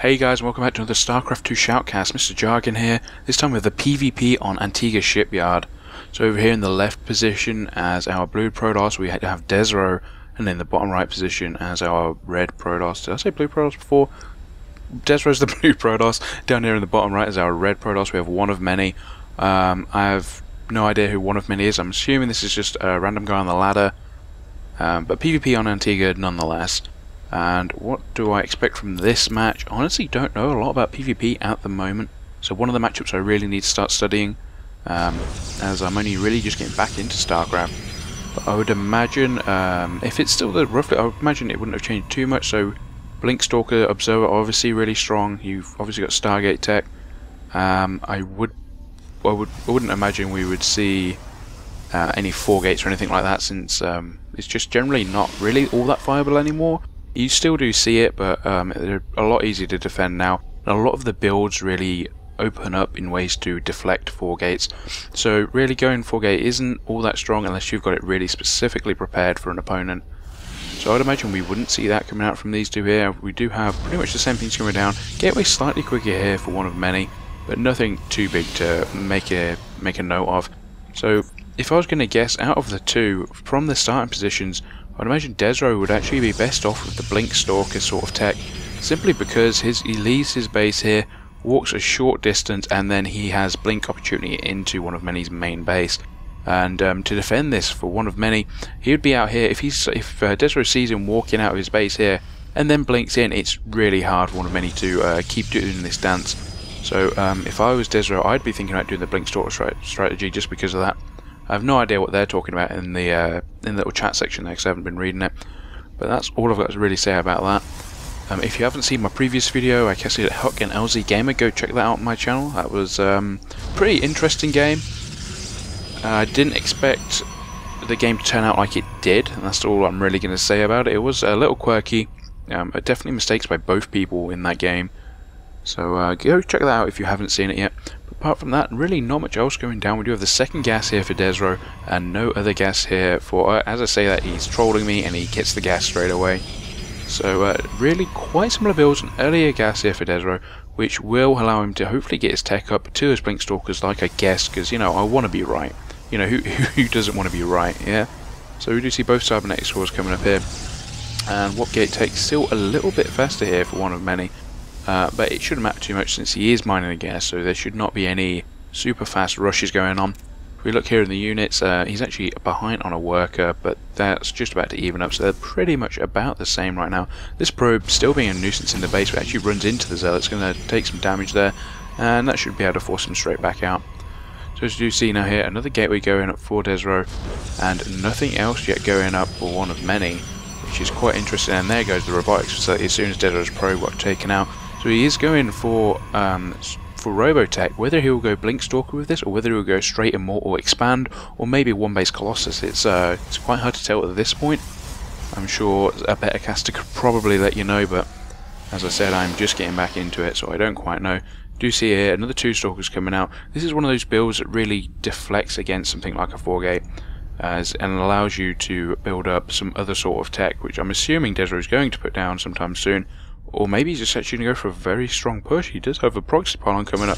Hey guys, welcome back to another StarCraft II shoutcast. MrJargon here, this time with the PvP on Antiga Shipyard. So over here in the left position as our blue Protoss, we have Desrow, and in the bottom right position as our red Protoss. Did I say blue Protoss before? Desrow's the blue Protoss. Down here in the bottom right is our red Protoss. We have OneOfMany. I have no idea who OneOfMany is. I'm assuming this is just a random guy on the ladder. But PvP on Antiga nonetheless. And what do I expect from this match? I honestly don't know a lot about PvP at the moment. So one of the matchups I really need to start studying, as I'm only really just getting back into StarCraft. But I would imagine, if it's still roughly, I would imagine it wouldn't have changed too much. So Blinkstalker, Observer, obviously really strong. You've obviously got Stargate tech. I wouldn't imagine we would see any 4 gates or anything like that, since it's just generally not really all that viable anymore. You still do see it, but they're a lot easier to defend now. And a lot of the builds really open up in ways to deflect 4 gates. So really going 4 gate isn't all that strong unless you've got it really specifically prepared for an opponent. So I'd imagine we wouldn't see that coming out from these two here. We do have pretty much the same things coming down. Gateway slightly quicker here for OneOfMany, but nothing too big to make a note of. So if I was going to guess, out of the two, from the starting positions, I'd imagine Desrow would actually be best off with the Blinkstalker sort of tech, simply because he leaves his base here, walks a short distance, and then he has blink opportunity into OneOfMany's main base. And to defend this for OneOfMany, he would be out here. If Desrow sees him walking out of his base here and then blinks in, it's really hard for OneOfMany to keep doing this dance. So if I was Desrow, I'd be thinking about doing the Blinkstalker strategy just because of that. I have no idea what they're talking about in the little chat section there, because I haven't been reading it. But that's all I've got to really say about that. If you haven't seen my previous video, I guess it's EGHuK and lzgamer, go check that out on my channel. That was a pretty interesting game. I didn't expect the game to turn out like it did, and that's all I'm really going to say about it. It was a little quirky, definitely mistakes by both people in that game. So go check that out if you haven't seen it yet. But apart from that, really not much else going down. We do have the second gas here for Desrow, and no other gas here for, as I say that, he's trolling me and he gets the gas straight away. So really quite similar builds, an earlier gas here for Desrow, which will allow him to hopefully get his tech up to his Blinkstalkers, like I guess, because, you know, I want to be right. You know, who doesn't want to be right, yeah? So we do see both cybernetic scores coming up here. And what gate takes still a little bit faster here for OneOfMany. But it shouldn't matter too much since he is mining the gas, so there should not be any super fast rushes going on. If we look here in the units, he's actually behind on a worker, but that's just about to even up, so they're pretty much about the same right now. This probe, still being a nuisance in the base, but actually runs into the Zealot. It's going to take some damage there, and that should be able to force him straight back out. So as you do see now here, another gateway going up for Desrow, and nothing else yet going up for OneOfMany, which is quite interesting. And there goes the robotics facility as soon as Desrow's probe got taken out. So he is going for Robotech. Whether he will go Blinkstalker with this, or whether he will go straight Immortal Expand, or maybe One Base Colossus, it's quite hard to tell at this point. I'm sure a better caster could probably let you know, but as I said, I'm just getting back into it, so I don't quite know. Do see here another 2 Stalkers coming out. This is one of those builds that really deflects against something like a 4 gate, and allows you to build up some other sort of tech, which I'm assuming Desrow is going to put down sometime soon. Or maybe he's just actually going to go for a very strong push. He does have a proxy pylon coming up,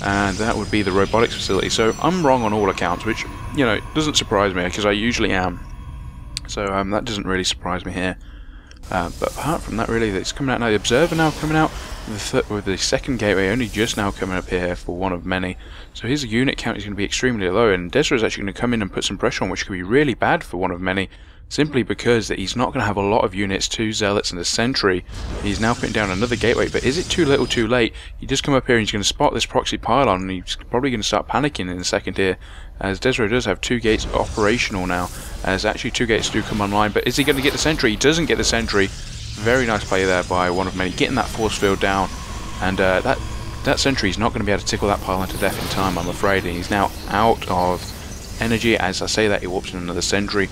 and that would be the robotics facility. So I'm wrong on all accounts, which, you know, doesn't surprise me, because I usually am. So that doesn't really surprise me here. But apart from that, really, it's coming out now. The Observer now coming out with the second gateway only just now coming up here for OneOfMany. So his unit count is going to be extremely low, and Desrow is actually going to come in and put some pressure on, which could be really bad for OneOfMany. Simply because that he's not going to have a lot of units, 2 Zealots and a Sentry. He's now putting down another gateway, but is it too little too late? He does come up here and he's going to spot this proxy pylon, and he's probably going to start panicking in a second here, as Desrow does have 2 gates operational now, as actually 2 gates do come online. But is he going to get the Sentry? He doesn't get the Sentry. Very nice play there by OneOfMany, getting that force field down, and that Sentry is not going to be able to tickle that pylon to death in time, I'm afraid, and he's now out of energy. As I say that, he warps in another Sentry.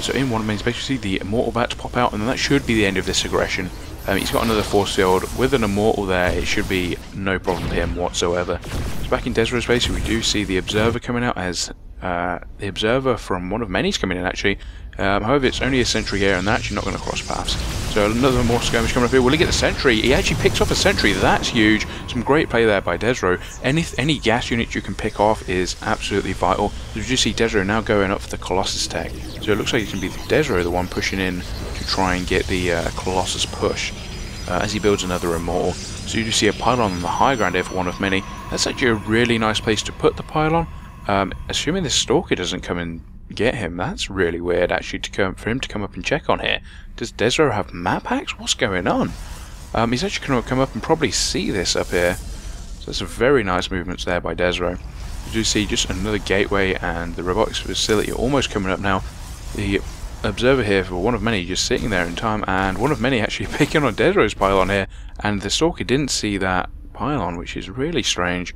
So in OneOfMany's base, you see the Immortal about to pop out, and then that should be the end of this aggression. He's got another force field. With an Immortal there, it should be no problem for him whatsoever. So back in Desrow's base, we do see the Observer coming out, as the Observer from One of Many's coming in actually. However, it's only a sentry here, and they're actually not going to cross paths. So another more skirmish coming up here. Will he get the sentry? He actually picks off a sentry. That's huge. Some great play there by Desrow. Any gas unit you can pick off is absolutely vital. You just see Desrow now going up for the Colossus tech. So it looks like it's going to be Desrow the one pushing in to try and get the Colossus push as he builds another Immortal. So you just see a pylon on the high ground here for One of Many. That's actually a really nice place to put the pylon. Assuming this Stalker doesn't come and get him, that's really weird actually for him to come up and check on here. Does Desrow have map hacks? What's going on? He's actually going to come up and probably see this up here. So there's some very nice movements there by Desrow. You do see just another gateway and the robotics facility almost coming up now. The Observer here for One of Many just sitting there in time, and One of Many actually picking on Desrow's pylon here, and the Stalker didn't see that pylon, which is really strange.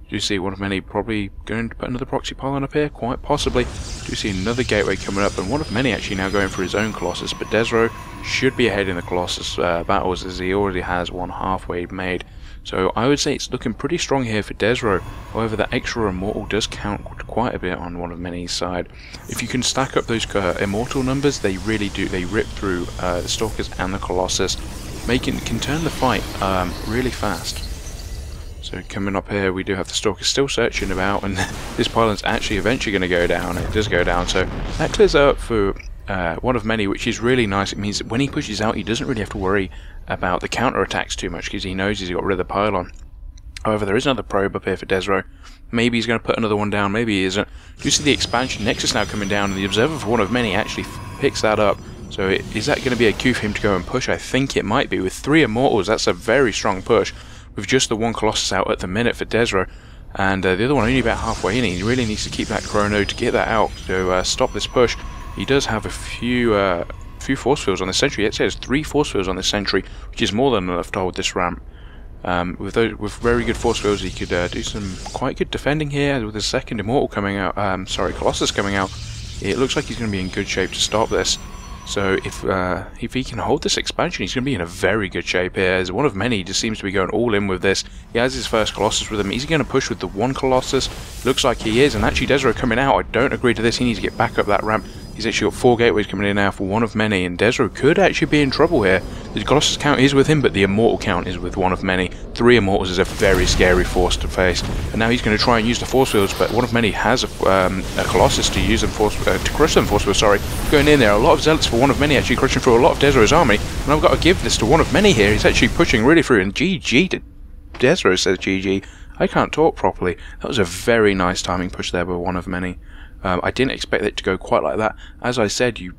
Do you see One of Many probably going to put another proxy pylon up here? Quite possibly. Do you see another gateway coming up, and One of Many actually now going for his own Colossus, but Desrow should be ahead in the Colossus battles as he already has one halfway made. So I would say it's looking pretty strong here for Desrow. However, that extra Immortal does count quite a bit on One of Many's side. If you can stack up those Immortal numbers, they really do. They rip through the Stalkers and the Colossus, can turn the fight really fast. So coming up here, we do have the Stalker still searching about, and this pylon's actually eventually going to go down. It does go down, so that clears up for One of Many, which is really nice. It means that when he pushes out, he doesn't really have to worry about the counter-attacks too much, because he knows he's got rid of the pylon. However, there is another probe up here for Desrow. Maybe he's going to put another one down, maybe he isn't. You see the expansion Nexus now coming down, and the Observer for One of Many actually picks that up. So is that going to be a cue for him to go and push? I think it might be. With 3 Immortals, that's a very strong push. With just the one Colossus out at the minute for Desrow, and the other one only about halfway in. He really needs to keep that chrono to get that out to stop this push. He does have a few force fields on the sentry. It says 3 force fields on the sentry, which is more than enough to hold this ramp. With very good force fields, he could do some quite good defending here. With the second Immortal coming out, Colossus coming out, it looks like he's going to be in good shape to stop this. So if he can hold this expansion, he's going to be in a very good shape here. As One of Many, he just seems to be going all in with this. He has his first Colossus with him. Is he going to push with the one Colossus? Looks like he is, and actually Desrow coming out. I don't agree to this. He needs to get back up that ramp. He's actually got 4 gateways coming in now for One of Many, and Desrow could actually be in trouble here. The Colossus count is with him, but the Immortal count is with One of Many. 3 Immortals is a very scary force to face, and now he's going to try and use the force fields, but One of Many has a Colossus to use them to crush them force fields. Sorry, going in there. A lot of zealots for One of Many actually crushing through a lot of Desrow's army, and I've got to give this to One of Many here. He's actually pushing really through, and GG to Desrow, says GG. I can't talk properly. That was a very nice timing push there by One of Many. I didn't expect it to go quite like that. As I said, you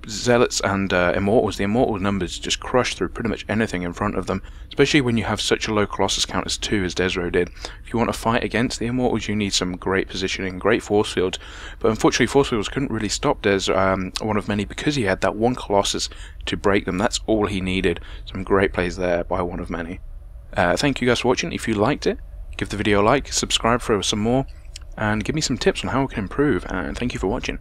Zealots and Immortals, the Immortal numbers just crush through pretty much anything in front of them, especially when you have such a low Colossus count as 2 as Desrow did. If you want to fight against the Immortals, you need some great positioning, great force fields, but unfortunately force fields couldn't really stop One of Many because he had that one Colossus to break them. That's all he needed. Some great plays there by One of Many. Thank you guys for watching. If you liked it, give the video a like, subscribe for some more, and give me some tips on how I can improve, and thank you for watching.